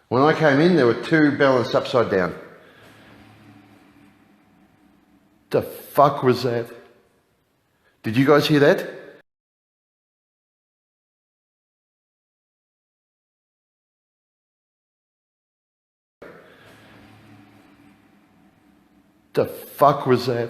When I came in, there were two balanced upside down. The fuck was that? Did you guys hear that? The fuck was that?